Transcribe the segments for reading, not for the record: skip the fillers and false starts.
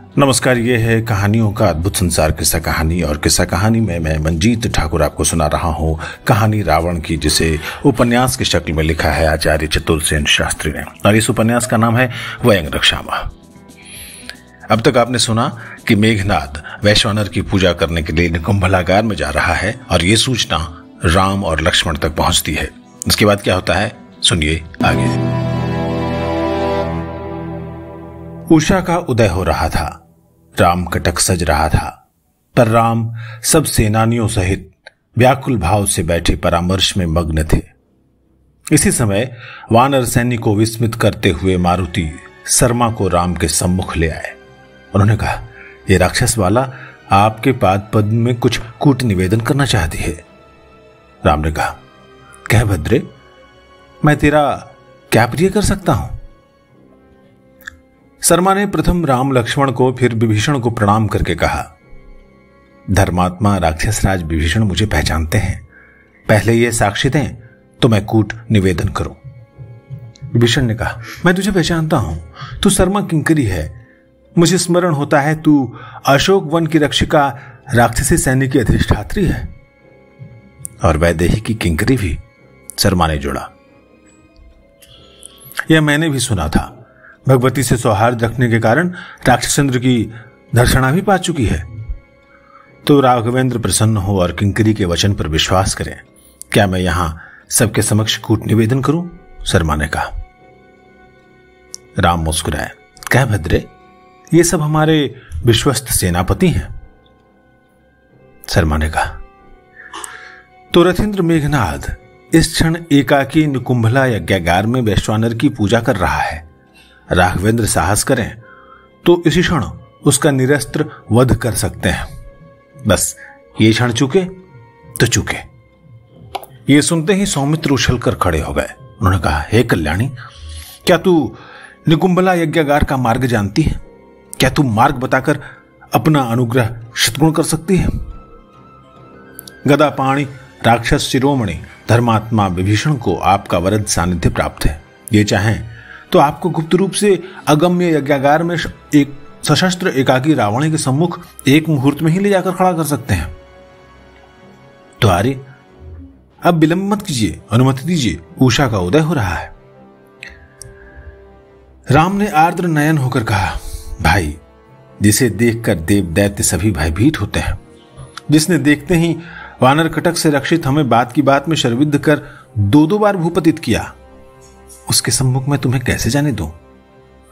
नमस्कार, ये है कहानियों का अद्भुत संसार किस्सा कहानी। और किस्सा कहानी में मैं मंजीत ठाकुर आपको सुना रहा हूं कहानी रावण की, जिसे उपन्यास की शक्ल में लिखा है आचार्य चतुर्सेन शास्त्री ने। और इस उपन्यास का नाम है वयंगरक्षामा। अब तक आपने सुना कि मेघनाद वैश्वानर की पूजा करने के लिए निकुंभलागार में जा रहा है और ये सूचना राम और लक्ष्मण तक पहुंचती है। इसके बाद क्या होता है, सुनिए आगे। उषा का उदय हो रहा था। राम कटक सज रहा था, पर राम सब सेनानियों सहित व्याकुल भाव से बैठे परामर्श में मग्न थे। इसी समय वानर सैन्य को विस्मित करते हुए मारुति शर्मा को राम के सम्मुख ले आए। उन्होंने कहा, ये राक्षस वाला आपके पाद पद्म में कुछ कूट निवेदन करना चाहती है। राम ने कहा, कह भद्रे, मैं तेरा क्या प्रिय कर सकता हूं। शर्मा ने प्रथम राम लक्ष्मण को फिर विभीषण को प्रणाम करके कहा, धर्मात्मा राक्षस राज विभीषण मुझे पहचानते हैं, पहले ये साक्षी दें तो मैं कूट निवेदन करूं। विभीषण ने कहा, मैं तुझे पहचानता हूं, तू शर्मा किंकरी है। मुझे स्मरण होता है तू अशोक वन की रक्षिका राक्षसी सैन्य की अधिष्ठात्री है। और वैदेही की किंकरी भी, शर्मा ने जोड़ा। यह मैंने भी सुना था। भगवती से सौहार्द रखने के कारण राक्षसेंद्र की दर्शना भी पा चुकी है। तो राघवेंद्र प्रसन्न हो और किंकरी के वचन पर विश्वास करें। क्या मैं यहां सबके समक्ष कूट निवेदन करूं? शर्मा ने कहा। राम मुस्कुराए, कह भद्रे, ये सब हमारे विश्वस्त सेनापति हैं। शर्मा ने कहा, तो रथिंद्र मेघनाद इस क्षण एकाकी निकुंभला यज्ञागार में वैश्वानर की पूजा कर रहा है। राघवेंद्र साहस करें तो इसी क्षण उसका निरस्त्र वध कर सकते हैं। बस ये क्षण चूके तो चूके। ये सुनते ही सौमित्र उछलकर खड़े हो गए। उन्होंने कहा, हे कल्याणी, क्या तू निकुंभला यज्ञागार का मार्ग जानती है? क्या तू मार्ग बताकर अपना अनुग्रह शतगुण कर सकती है? गदापाणी राक्षस शिरोमणि धर्मात्मा विभीषण को आपका वरद सानिध्य प्राप्त है। ये चाहें तो आपको गुप्त रूप से अगम्य यज्ञागार में एक सशस्त्र एकाकी रावण के सम्मुख एक मुहूर्त में ही ले जाकर खड़ा कर सकते हैं। तो आर्य, अब विलंब मत कीजिए, अनुमति दीजिए, उषा का उदय हो रहा है। राम ने आर्द्र नयन होकर कहा, भाई, जिसे देखकर देव दैत्य सभी भयभीत होते हैं, जिसने देखते ही वानर कटक से रक्षित हमें बात की बात में शरविद्ध कर दो बार भूपतित किया, उसके सम्मुख में तुम्हें कैसे जाने दूं?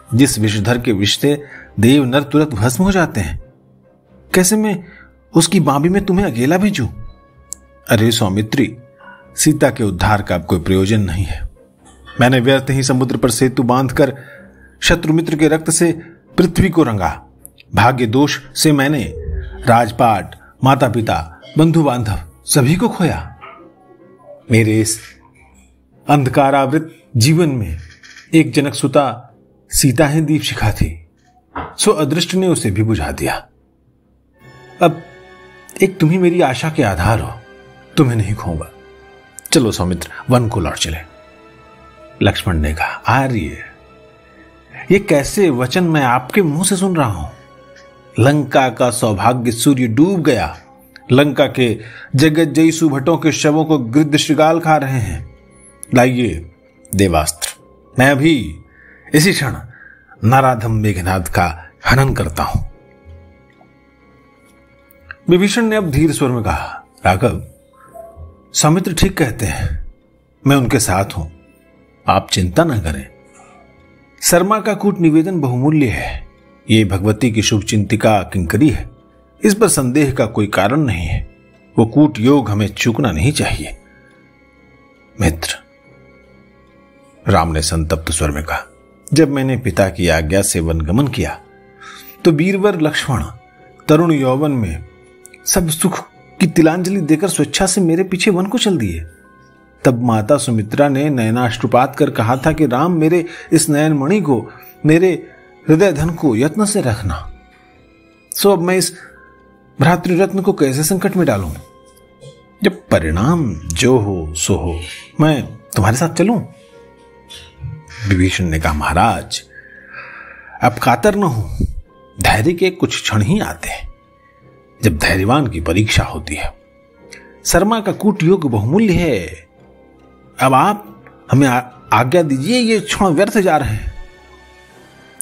जिस विषधर के विष से देव नर तुरंत भस्म हो जाते हैं, कैसे मैं उसकी बांबी में तुम्हें अकेला भेजूं? अरे सौमित्री, सीता के उद्धार का अब कोई प्रयोजन नहीं है। मैंने व्यर्थ ही समुद्र पर सेतु बांधकर शत्रुमित्र के रक्त से पृथ्वी को रंगा। भाग्य दोष से मैंने राजपाट, माता पिता, बंधु बांधव सभी को खोया। मेरे इस अंधकारावृत जीवन में एक जनक सुता सीता ही दीप शिखा थी, सो अदृष्ट ने उसे भी बुझा दिया। अब एक तुम ही मेरी आशा के आधार हो, तुम्हें नहीं खोऊंगा। चलो सौमित्र, वन को लौट चले। लक्ष्मण ने कहा, आर्य, ये कैसे वचन मैं आपके मुंह से सुन रहा हूं? लंका का सौभाग्य सूर्य डूब गया। लंका के जगत जयी सुभटों के शवों को गिद्ध श्रृगाल खा रहे हैं। लाइए देवास्त्र, मैं अभी इसी क्षण नराधम मेघनाद का हनन करता हूं। विभीषण ने अब धीर स्वर में कहा, राघव, सौमित्र ठीक कहते हैं, मैं उनके साथ हूं, आप चिंता न करें। शर्मा का कूट निवेदन बहुमूल्य है। ये भगवती की शुभ चिंतिका किंकरी है, इस पर संदेह का कोई कारण नहीं है। वो कूट योग हमें चूकना नहीं चाहिए। मित्र, राम ने संतप्त स्वर में कहा, जब मैंने पिता की आज्ञा से वनगमन किया तो वीरवर लक्ष्मण तरुण यौवन में सब सुख की तिलांजलि देकर स्वेच्छा से मेरे पीछे वन को चल दिए। तब माता सुमित्रा ने नयनाश्रुपात कर कहा था कि राम, मेरे इस नयन मणि को, मेरे हृदय धन को यत्न से रखना। सो अब मैं इस भ्रातृरत्न को कैसे संकट में डालूं? जब परिणाम जो हो सो हो, मैं तुम्हारे साथ चलूं? विभीषण ने कहा, महाराज, अब कातर न हो, धैर्य के कुछ क्षण ही आते हैं जब धैर्यवान की परीक्षा होती है। शर्मा का कूट योग बहुमूल्य है। अब आप हमें आज्ञा दीजिए, ये क्षण व्यर्थ जा रहे हैं।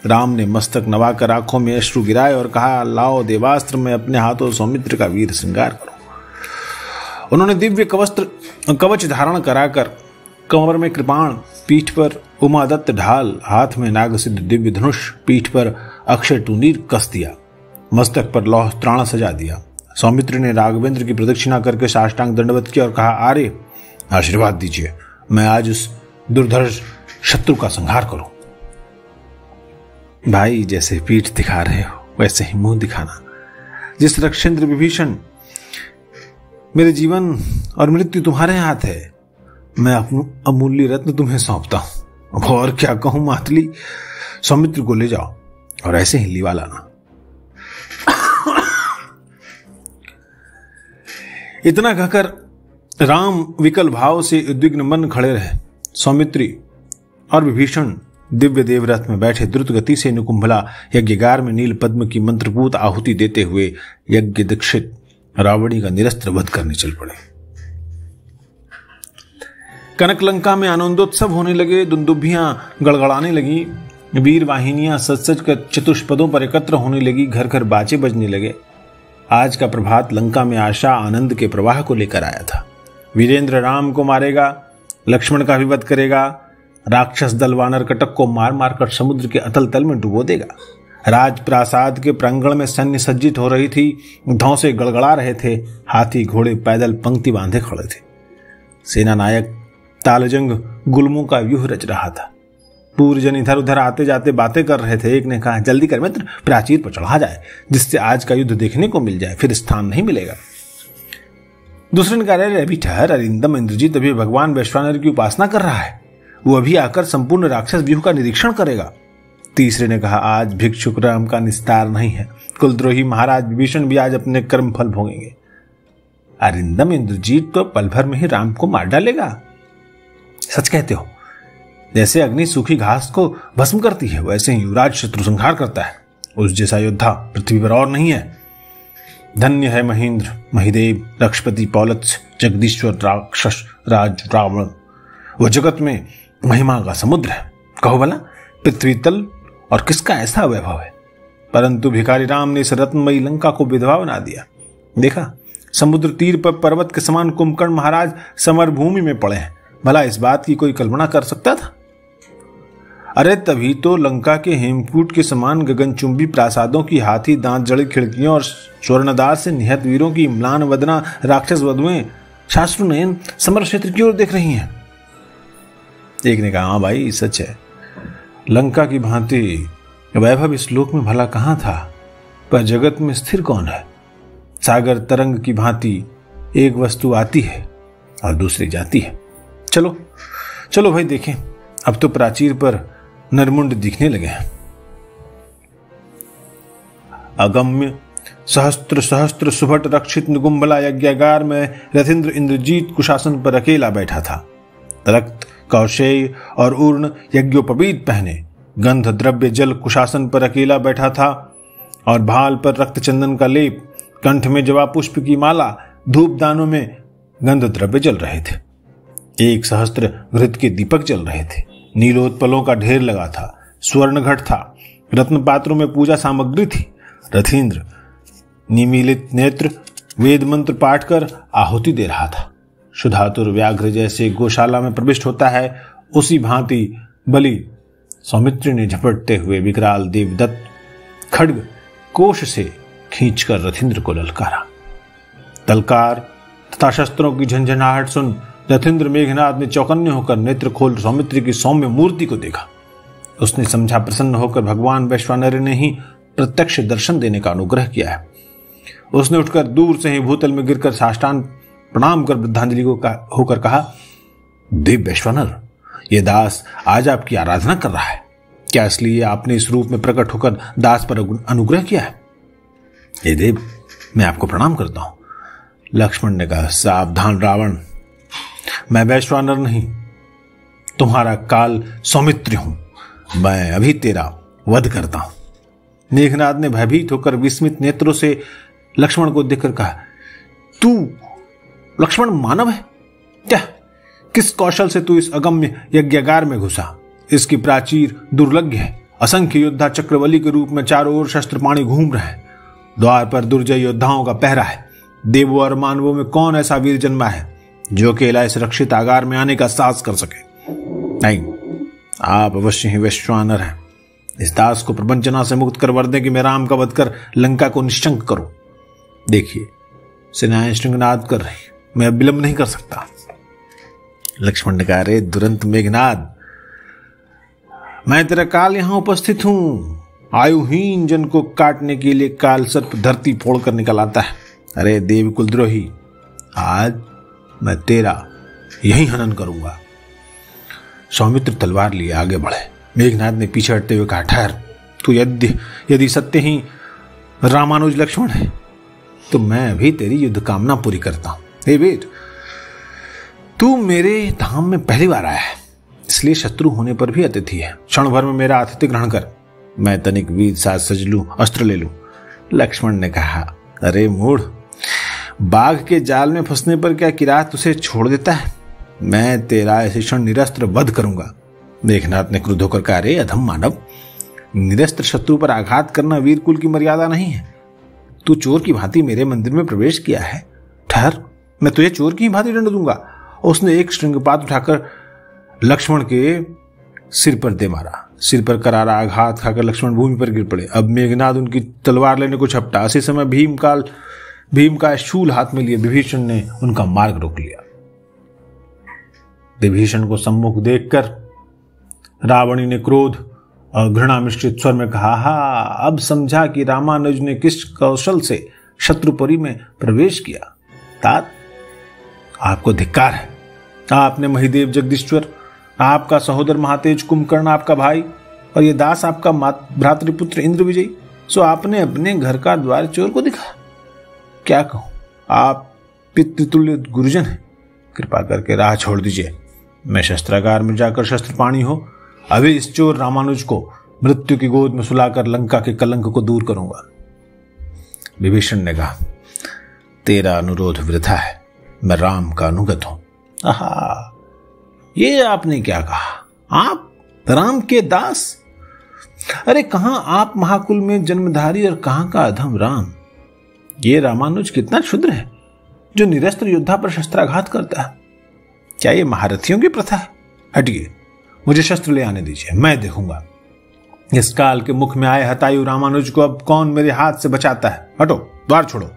राम ने मस्तक नवाकर आंखों में अश्रु गिराए और कहा, लाओ देवास्त्र, मैं अपने हाथों सौमित्र का वीर श्रृंगार करूं। उन्होंने दिव्य कवच धारण कराकर कमर में कृपाण, पीठ पर उमादत्त ढाल, हाथ में नागसिद्ध दिव्य धनुष, पीठ पर अक्षय टूनीर कस दिया, मस्तक पर लौह त्राण सजा दिया। सौमित्र ने राघवेंद्र की प्रदक्षिणा करके साष्टांग दंडवत किया और कहा, आर्य आशीर्वाद दीजिए, मैं आज उस दुर्धर्ष शत्रु का संहार करूं। भाई, जैसे पीठ दिखा रहे हो वैसे ही मुंह दिखाना। जिस रक्षेंद्र विभीषण, मेरे जीवन और मृत्यु तुम्हारे हाथ है, मैं अमूल्य रत्न तुम्हें सौंपता हूं। और क्या कहूं मातली, सौमित्र को ले जाओ और ऐसे ही लिवा लाना। इतना कहकर राम विकल भाव से उद्विग्न मन खड़े रहे। सौमित्री और विभीषण दिव्य देवरथ में बैठे द्रुत गति से नुकुंभला यज्ञगार में नील पद्म की मंत्रपूत आहुति देते हुए यज्ञ दीक्षित रावणी का निरस्त्र वध करने चल पड़े। कनकलंका में आनंदोत्सव होने लगे, दुंदुभियां गड़गड़ाने लगी, वीर वाहिनियां सज सज कर चतुष्पदों पर एकत्र होने लगी, घर घर बाजे बजने लगे। आज का प्रभात लंका में आशा आनंद के प्रवाह को लेकर आया था। वीरेंद्र राम को मारेगा, लक्ष्मण का भी वध करेगा, राक्षस दल वानर कटक को मार मार कर समुद्र के अतल तल में डुबो देगा। राजप्रासाद के प्रांगण में सैन्य सज्जित हो रही थी, धौंसे गड़गड़ा रहे थे, हाथी घोड़े पैदल पंक्ति बांधे खड़े थे। सेना नायक तालजंग गुल्मों का व्यूह रच रहा था। पूर्वजन इधर उधर आते जाते बातें कर रहे थे। एक ने कहा, जल्दी कर मित्र, प्राचीर पर चढ़ा जाए, जिससे आज का युद्ध देखने को मिल जाए, फिर स्थान नहीं मिलेगा। दूसरे ने कहा, अभी ठहर, अरिंदम इंद्रजीत अभी भगवान वैश्वानर की उपासना कर रहा है, वो अभी आकर संपूर्ण राक्षस व्यूह का निरीक्षण करेगा। तीसरे ने कहा, आज भिक्षुक राम का निस्तार नहीं है, कुलद्रोही महाराज विभीषण भी आज अपने कर्म फल भोगेंगे। अरिंदम इंद्रजीत तो पल भर में ही राम को मार डालेगा। सच कहते हो, जैसे अग्नि सूखी घास को भस्म करती है, वैसे ही युवराज शत्रु संहार करता है। उस जैसा योद्धा पृथ्वी पर और नहीं है। धन्य है महेंद्र, महिदेव, लक्ष्पति, पौलत्स, जगदीश्वर, राक्षस राज रावण। वो जगत में महिमा का समुद्र है। कहो भला, पृथ्वी तल और किसका ऐसा वैभव है? परंतु भिखारी राम ने इस रत्नमयी लंका को विधवा बना दिया। देखा, समुद्र तीर पर पर्वत के समान कुंभकर्ण महाराज समर भूमि में पड़े हैं। भला इस बात की कोई कल्पना कर सकता था? अरे तभी तो लंका के हेमकूट के समान गगनचुंबी प्रासादों की हाथी दांत जड़ी खिड़कियों और स्वर्णदार से निहत वीरों की म्लान वदना राक्षस वधुएं शास्त्रु नयन समर क्षेत्र की ओर देख रही हैं। एक ने कहा, हाँ भाई, सच है, लंका की भांति वैभव इस लोक में भला कहां था, पर जगत में स्थिर कौन है? सागर तरंग की भांति एक वस्तु आती है और दूसरी जाती है। चलो चलो भाई, देखें, अब तो प्राचीर पर नरमुंड दिखने लगे हैं। अगम्य सहस्त्र सहस्त्र सुभट रक्षित निगुंभला यज्ञागार में रथिंद्र इंद्रजीत कुशासन पर अकेला बैठा था। रक्त, कौशेय और ऊर्ण यज्ञोपवीत पहने, गंध द्रव्य जल कुशासन पर अकेला बैठा था और भाल पर रक्त चंदन का लेप, कंठ में जवा पुष्प की माला, धूप दानों में गंध द्रव्य जल रहे थे। एक सहस्त्र घृत के दीपक जल रहे थे। नीलोत्पलों का ढेर लगा था। स्वर्ण घट था। रत्न पात्रों में पूजा सामग्री थी। रथींद्र निमीलित नेत्र वेद मंत्र पाठ कर आहुति दे रहा था। शुधातुर व्याघ्र जैसे गौशाला में प्रविष्ट होता है, उसी भांति बलि सौमित्री ने झपटते हुए विकराल देवदत्त खड्ग कोश से खींचकर रथींद्र को ललकारा। तलकार तथा शस्त्रों की झंझनाहट सुन रथींद्र मेघनाथ ने चौकन्ने होकर नेत्र खोल सौमित्री की सौम्य मूर्ति को देखा। उसने समझा प्रसन्न होकर भगवान वैश्वानर ने ही प्रत्यक्ष दर्शन देने का अनुग्रह किया है। उसने उठकर दूर से ही भूतल में गिरकर साष्टांग प्रणाम कर वृद्धांजलि होकर कहा, देव वैश्वानर, ये दास आज आपकी आराधना कर रहा है। क्या इसलिए आपने इस रूप में प्रकट होकर दास पर अनुग्रह किया है? हे देव, मैं आपको प्रणाम करता हूं। लक्ष्मण ने कहा, सावधान रावण, मैं वैश्वानर नहीं, तुम्हारा काल सौमित्र हूं। मैं अभी तेरा वध करता हूं। मेघनाद ने भयभीत होकर विस्मित नेत्रों से लक्ष्मण को देखकर कहा, तू लक्ष्मण मानव है क्या? किस कौशल से तू इस अगम्य यज्ञागार में घुसा? इसकी प्राचीर दुर्लभ है। असंख्य योद्धा चक्रवली के रूप में चारों ओर शस्त्रपाणी घूम रहे हैं। द्वार पर दुर्जय योद्धाओं का पहरा है। देवों और मानवों में कौन ऐसा वीर जन्मा है जो अकेला इस रक्षित आगार में आने का साहस कर सके? नहीं, आप अवश्य ही वैश्वानर हैं। इस दास को प्रवंचना से मुक्त कर वर दें कि मैं राम का वध कर लंका को निश्चंक करूं। देखिए, सेनाएं श्रृंगनाद कर रही, मैं अब विलंब नहीं कर सकता। लक्ष्मण ने कहा, अरे दुरंत मेघनाद, मैं तेरा काल यहां उपस्थित हूं। आयुहीन जन को काटने के लिए काल सर्प धरती फोड़कर निकल आता है। अरे देवकुल द्रोही, आज मैं तेरा यही हनन करूंगा। सौमित्र तलवार लिए आगे बढ़े। मेघनाथ ने पीछे हटते हुए कहा, ठहर, तू यदि सत्य ही रामानुज लक्ष्मण है तो मैं भी तेरी युद्ध कामना पूरी करता हूं। हे वीर, तू मेरे धाम में पहली बार आया है, इसलिए शत्रु होने पर भी अतिथि है। क्षण भर में मेरा आतिथ्य ग्रहण कर, मैं तनिक वीर साज सज लूं, अस्त्र ले लूं। लक्ष्मण ने कहा, अरे मूढ़, बाघ के जाल में फंसने पर क्या किरात उसे छोड़ देता है? मैं तेरा ऐसे क्षण निरस्त्र वध करूंगा। मेघनाथ ने क्रुद्ध होकर कहा, अरे अधम मानव, निरस्त्र शत्रु पर आघात करना वीर कुल की मर्यादा नहीं है। तू चोर की भांति मेरे मंदिर में प्रवेश किया है। ठहर, मैं तुझे चोर की भांति दंड दूंगा। उसने एक श्रृंगपात उठाकर लक्ष्मण के सिर पर दे मारा। सिर पर करारा आघात खाकर लक्ष्मण भूमि पर गिर पड़े। अब मेघनाद उनकी तलवार लेने को झपटा। उसी समय भीम का शूल हाथ में लिए विभीषण ने उनका मार्ग रोक लिया। विभीषण को सम्मुख देखकर रावणी ने क्रोध और घृणा मिश्रित स्वर में कहा, अब समझा कि रामानुज ने किस कौशल से शत्रुपुरी में प्रवेश किया। तात, आपको धिक्कार है। आपने महिदेव जगदीश्वर, आपका सहोदर महातेज कुंभकर्ण आपका भाई, और ये दास आपका भ्रातृपुत्र इंद्र विजयी, सो आपने अपने घर का द्वार चोर को दिखा। क्या कहूं, आप पितृतुल्य गुरुजन हैं। कृपा करके राह छोड़ दीजिए। मैं शस्त्रागार में जाकर शस्त्रपाणी हो अभी इस चोर रामानुज को मृत्यु की गोद में सुलाकर लंका के कलंक को दूर करूंगा। विभीषण ने कहा, तेरा अनुरोध वृथा है, मैं राम का अनुगत हूं। आहा, ये आपने क्या कहा? आप राम के दास? अरे कहां आप महाकुल में जन्मधारी और कहां का अधम राम। ये रामानुज कितना क्षुद्र है जो निरस्त्र योद्धा पर शस्त्राघात करता है। क्या ये महारथियों की प्रथा है? हटिए, मुझे शस्त्र ले आने दीजिए, मैं देखूंगा इस काल के मुख में आए हतायु रामानुज को अब कौन मेरे हाथ से बचाता है। हटो, द्वार छोड़ो।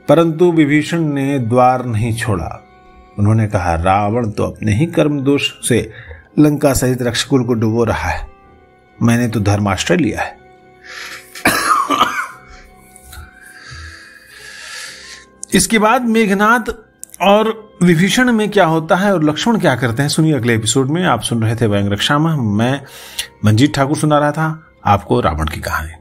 परंतु विभीषण ने द्वार नहीं छोड़ा। उन्होंने कहा, रावण तो अपने ही कर्म दोष से लंका सहित रक्षकुल को डुबो रहा है। मैंने तो धर्माश्रय लिया है। इसके बाद मेघनाद और विभीषण में क्या होता है और लक्ष्मण क्या करते हैं, सुनिए अगले एपिसोड में। आप सुन रहे थे व्यंग रक्षा में, मैं मंजीत ठाकुर सुना रहा था आपको रावण की कहानी।